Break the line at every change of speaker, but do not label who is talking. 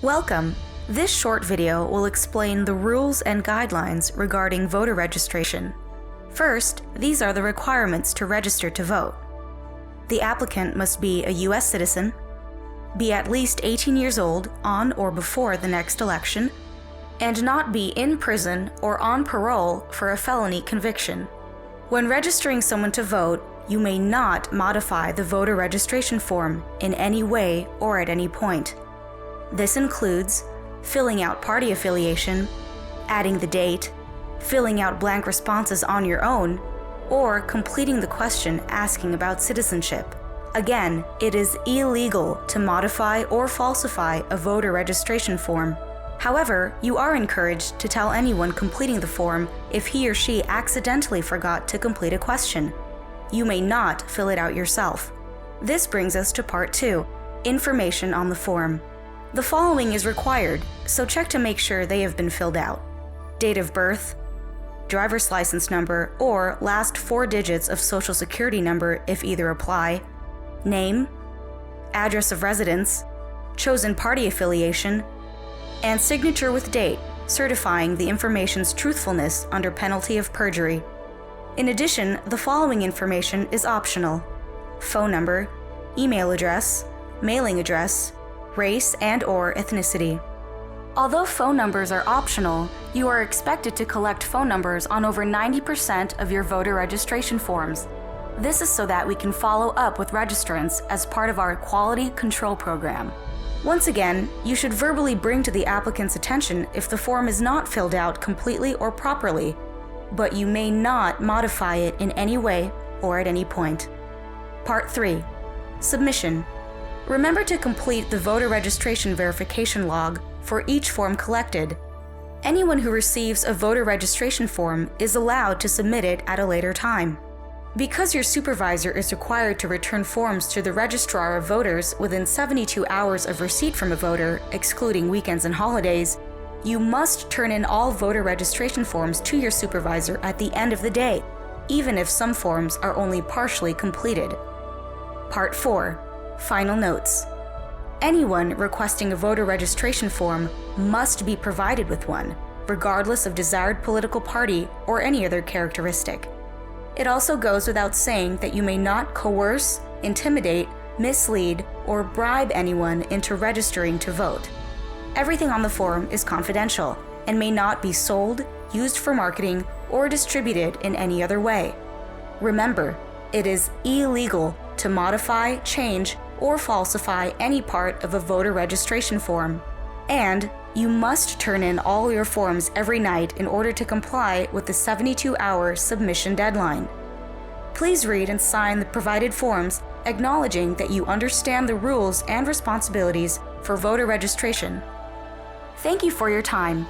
Welcome! This short video will explain the rules and guidelines regarding voter registration. First, these are the requirements to register to vote. The applicant must be a U.S. citizen, be at least 18 years old on or before the next election, and not be in prison or on parole for a felony conviction. When registering someone to vote, you may not modify the voter registration form in any way or at any point. This includes filling out party affiliation, adding the date, filling out blank responses on your own, or completing the question asking about citizenship. Again, it is illegal to modify or falsify a voter registration form. However, you are encouraged to tell anyone completing the form if he or she accidentally forgot to complete a question. You may not fill it out yourself. This brings us to Part 2, information on the form. The following is required, so check to make sure they have been filled out. Date of birth, driver's license number, or last 4 digits of social security number if either apply, name, address of residence, chosen party affiliation, and signature with date, certifying the information's truthfulness under penalty of perjury. In addition, the following information is optional: phone number, email address, mailing address, race and/or ethnicity. Although phone numbers are optional, you are expected to collect phone numbers on over 90% of your voter registration forms. This is so that we can follow up with registrants as part of our quality control program. Once again, you should verbally bring to the applicant's attention if the form is not filled out completely or properly, but you may not modify it in any way or at any point. Part 3. Submission. Remember to complete the voter registration verification log for each form collected. Anyone who receives a voter registration form is allowed to submit it at a later time. Because your supervisor is required to return forms to the registrar of voters within 72 hours of receipt from a voter, excluding weekends and holidays, you must turn in all voter registration forms to your supervisor at the end of the day, even if some forms are only partially completed. Part 4. Final notes. Anyone requesting a voter registration form must be provided with one, regardless of desired political party or any other characteristic. It also goes without saying that you may not coerce, intimidate, mislead, or bribe anyone into registering to vote. Everything on the form is confidential and may not be sold, used for marketing, or distributed in any other way. Remember, it is illegal to modify, change, or falsify any part of a voter registration form. And you must turn in all your forms every night in order to comply with the 72-hour submission deadline. Please read and sign the provided forms, acknowledging that you understand the rules and responsibilities for voter registration. Thank you for your time.